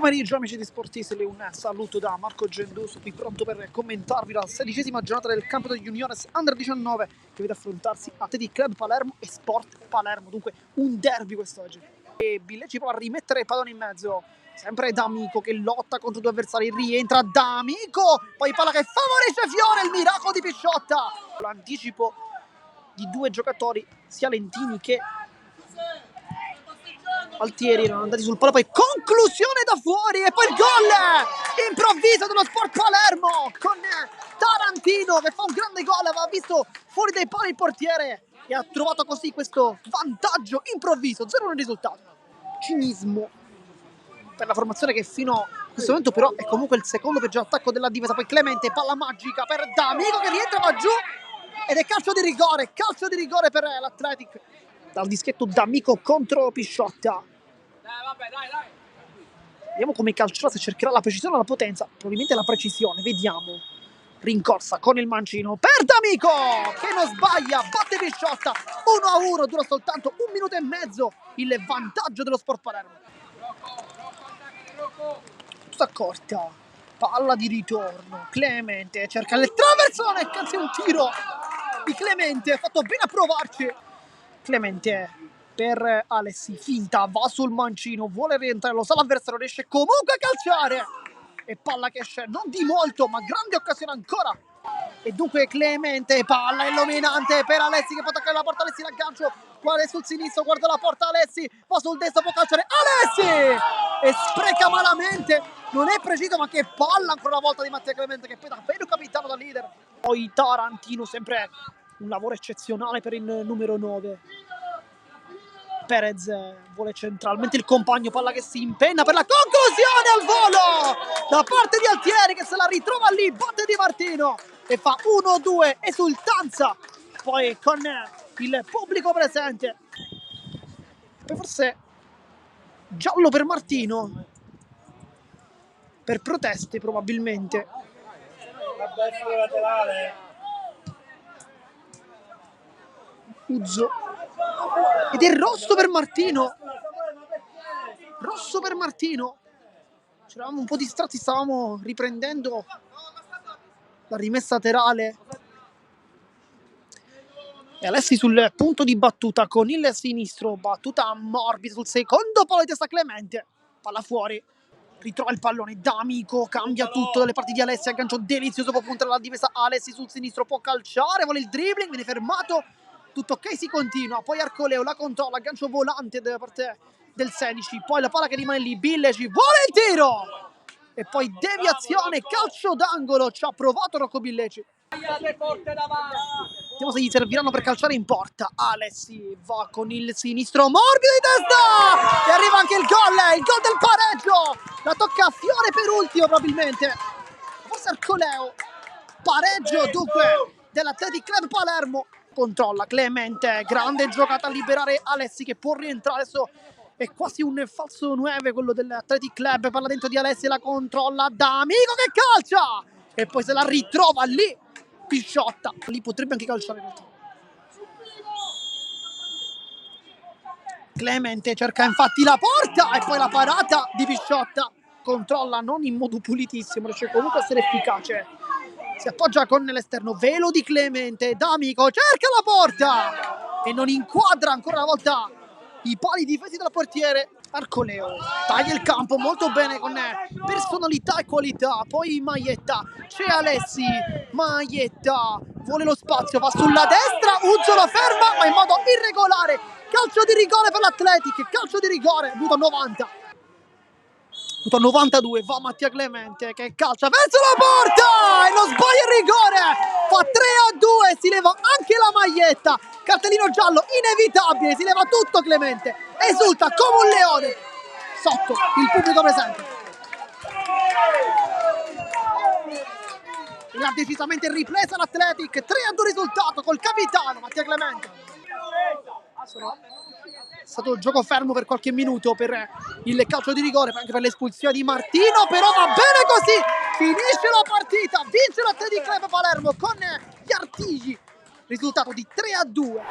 pomeriggio amici di Sportisli, un saluto da Marco Genduso, qui pronto per commentarvi la 16ª giornata del campionato di Juniores Under 19 che vede affrontarsi Athletic Club Palermo e Sport Palermo, dunque un derby quest'oggi. E Billeci prova a rimettere il pallone in mezzo, sempre D'Amico che lotta contro due avversari, rientra D'Amico, poi palla che favorisce Fiore, il miracolo di Pisciotta, l'anticipo di due giocatori, sia Lentini che Altieri erano andati sul palo, poi conclusione da fuori e poi il gol improvviso dello Sport Palermo con Tarantino che fa un grande gol, aveva visto fuori dai pali il portiere e ha trovato così questo vantaggio improvviso, 0-1 il risultato. Cinismo per la formazione che fino a questo momento però è comunque il secondo peggior attacco della difesa, poi Clemente, palla magica per D'Amico che rientra, va giù ed è calcio di rigore per l'Athletic. Dal dischetto D'Amico contro Pisciotta. Dai. Vediamo come calcerà, se cercherà la precisione o la potenza. Probabilmente la precisione, vediamo. Rincorsa con il mancino per D'Amico che non sbaglia, batte Pisciotta. 1-1, dura soltanto 1 minuto e mezzo il vantaggio dello Sport Palermo. Tutta corta, palla di ritorno. Clemente cerca il traversone, cazzo, un tiro di Clemente, ha fatto bene a provarci. Clemente per Alessi, finta, va sul mancino, vuole rientrare, lo sa l'avversario, riesce comunque a calciare e palla che esce non di molto ma grande occasione ancora e dunque Clemente, palla illuminante per Alessi che può attaccare la porta, Alessi l'aggancio, guarda sul sinistro, guarda la porta Alessi, va sul destro, può calciare Alessi e spreca malamente, non è preciso ma che palla ancora una volta di Mattia Clemente che poi davvero capitano da leader. Poi Tarantino, sempre un lavoro eccezionale per il numero 9. Perez vuole centralmente il compagno, palla che si impenna per la conclusione al volo da parte di Altieri che se la ritrova lì, batte Di Martino e fa 1-2, esultanza poi con il pubblico presente. Poi forse giallo per Martino per proteste probabilmente. Uzzo ed è rosso per Martino, ci eravamo un po' distratti, stavamo riprendendo la rimessa laterale e Alessi sul punto di battuta con il sinistro, battuta morbida sul secondo palo di testa Clemente, palla fuori, ritrova il pallone, D'Amico cambia tutto dalle parti di Alessi, aggancio delizioso, può puntare la difesa, Alessi sul sinistro può calciare, vuole il dribbling, viene fermato, tutto ok, si continua, poi Arcoleo la controlla, aggancio volante da parte del 16, poi la palla che rimane lì, Billeci vuole il tiro e poi deviazione, calcio d'angolo, ci ha provato Rocco Billeci. Vediamo se gli serviranno per calciare in porta. Alessi va con il sinistro morbido di testa e arriva anche il gol del pareggio, la tocca a Fiore per ultimo probabilmente, forse Arcoleo. Pareggio dunque dell'Athletic Club Palermo. Controlla Clemente, grande giocata a liberare Alessi che può rientrare, adesso è quasi un falso 9 quello dell'Athletic Club, palla dentro di Alessi, la controlla D'Amico che calcia e poi se la ritrova lì Pisciotta, lì potrebbe anche calciare in realtà. Clemente cerca infatti la porta e poi la parata di Pisciotta, controlla non in modo pulitissimo, riesce comunque a essere efficace, si appoggia con l'esterno, velo di Clemente, D'Amico cerca la porta e non inquadra ancora una volta i pali difesi dal portiere. Arcoleo taglia il campo molto bene con personalità e qualità, poi Maietta, c'è Alessi, Maietta vuole lo spazio, va sulla destra, Uzzo lo ferma ma in modo irregolare, calcio di rigore per l'Athletic, calcio di rigore, minuto 90. Minuto 92, va Mattia Clemente che calcia verso la porta e non sbaglia il rigore, fa 3-2, si leva anche la maglietta, cartellino giallo inevitabile, si leva tutto Clemente, esulta come un leone sotto il pubblico presente. L'ha decisamente ripresa l'Athletic, 3-2 risultato col capitano Mattia Clemente. È stato gioco fermo per qualche minuto per il calcio di rigore, anche per l'espulsione di Martino, però va bene così, finisce la partita, vince l'Athletic Club Palermo con gli artigli, risultato di 3-2.